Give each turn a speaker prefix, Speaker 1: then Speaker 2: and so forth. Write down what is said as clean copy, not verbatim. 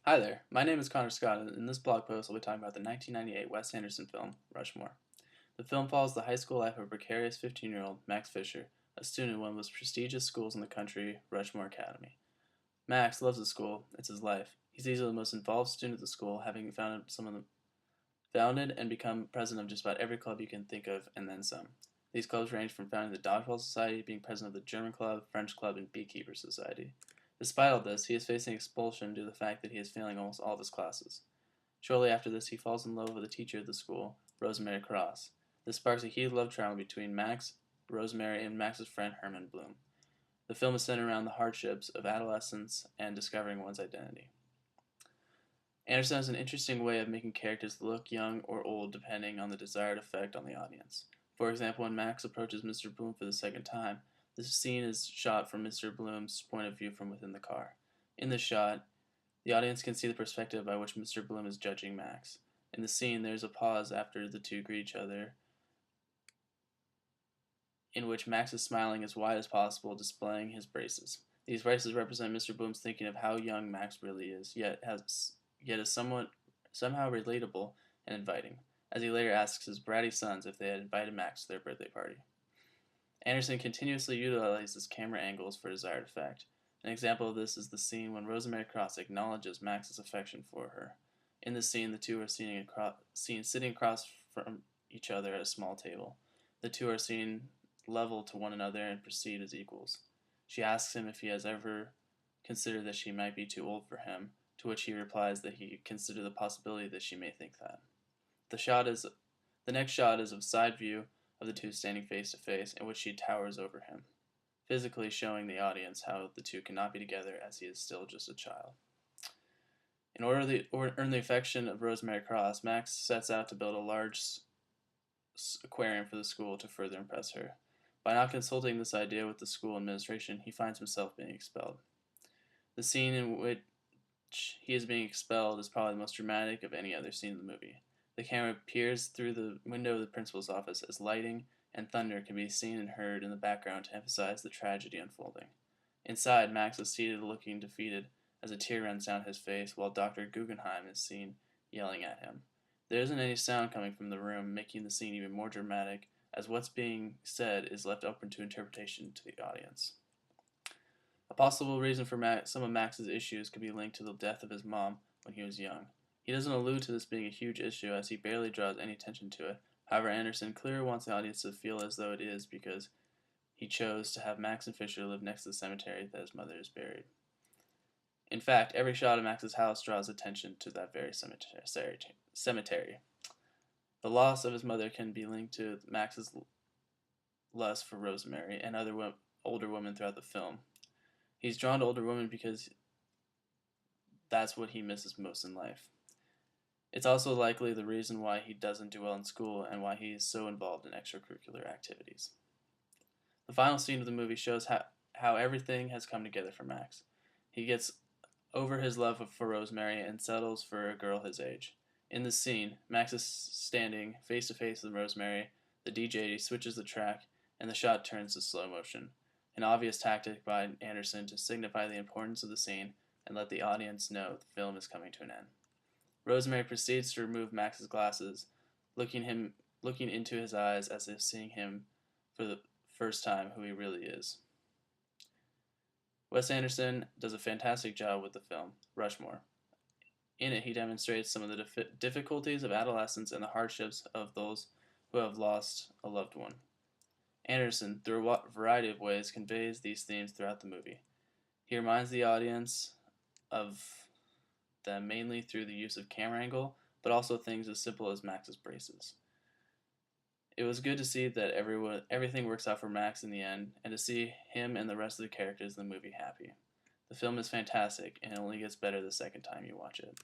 Speaker 1: Hi there, my name is Connor Scott, and in this blog post I'll be talking about the 1998 Wes Anderson film, Rushmore. The film follows the high school life of a precarious 15-year-old, Max Fisher, a student in one of the most prestigious schools in the country, Rushmore Academy. Max loves the school, it's his life. He's easily the most involved student at the school, having founded and become president of just about every club you can think of, and then some. These clubs range from founding the Dodgeball Society, being president of the German Club, French Club, and Beekeeper Society. Despite all this, he is facing expulsion due to the fact that he is failing almost all of his classes. Shortly after this, he falls in love with a teacher at the school, Rosemary Cross. This sparks a heated love triangle between Max, Rosemary, and Max's friend Herman Bloom. The film is centered around the hardships of adolescence and discovering one's identity. Anderson has an interesting way of making characters look young or old depending on the desired effect on the audience. For example, when Max approaches Mr. Bloom for the second time, the scene is shot from Mr. Bloom's point of view from within the car. In this shot, the audience can see the perspective by which Mr. Bloom is judging Max. In the scene, there is a pause after the two greet each other, in which Max is smiling as wide as possible, displaying his braces. These braces represent Mr. Bloom's thinking of how young Max really is, yet is somehow relatable and inviting, as he later asks his bratty sons if they had invited Max to their birthday party. Anderson continuously utilizes camera angles for desired effect. An example of this is the scene when Rosemary Cross acknowledges Max's affection for her. In this scene, the two are sitting across from each other at a small table. The two are seen level to one another and proceed as equals. She asks him if he has ever considered that she might be too old for him, to which he replies that he considered the possibility that she may think that. The next shot is of side view of the two standing face to face, in which she towers over him, physically showing the audience how the two cannot be together as he is still just a child. In order to earn the affection of Rosemary Cross, Max sets out to build a large aquarium for the school to further impress her. By not consulting this idea with the school administration, he finds himself being expelled. The scene in which he is being expelled is probably the most dramatic of any other scene in the movie. The camera peers through the window of the principal's office as lighting and thunder can be seen and heard in the background to emphasize the tragedy unfolding. Inside, Max is seated looking defeated as a tear runs down his face while Dr. Guggenheim is seen yelling at him. There isn't any sound coming from the room, making the scene even more dramatic, as what's being said is left open to interpretation to the audience. A possible reason for some of Max's issues could be linked to the death of his mom when he was young. He doesn't allude to this being a huge issue as he barely draws any attention to it. However, Anderson clearly wants the audience to feel as though it is because he chose to have Max and Fisher live next to the cemetery that his mother is buried. In fact, every shot of Max's house draws attention to that very cemetery. The loss of his mother can be linked to Max's lust for Rosemary and other older women throughout the film. He's drawn to older women because that's what he misses most in life. It's also likely the reason why he doesn't do well in school and why he is so involved in extracurricular activities. The final scene of the movie shows how everything has come together for Max. He gets over his love for Rosemary and settles for a girl his age. In this scene, Max is standing face to face with Rosemary, the DJ switches the track, and the shot turns to slow motion, an obvious tactic by Anderson to signify the importance of the scene and let the audience know the film is coming to an end. Rosemary proceeds to remove Max's glasses, looking into his eyes as if seeing him for the first time who he really is. Wes Anderson does a fantastic job with the film, Rushmore. In it, he demonstrates some of the difficulties of adolescence and the hardships of those who have lost a loved one. Anderson, through a variety of ways, conveys these themes throughout the movie. He reminds the audience of them mainly through the use of camera angle, but also things as simple as Max's braces. It was good to see that everything works out for Max in the end, and to see him and the rest of the characters in the movie happy. The film is fantastic, and it only gets better the second time you watch it.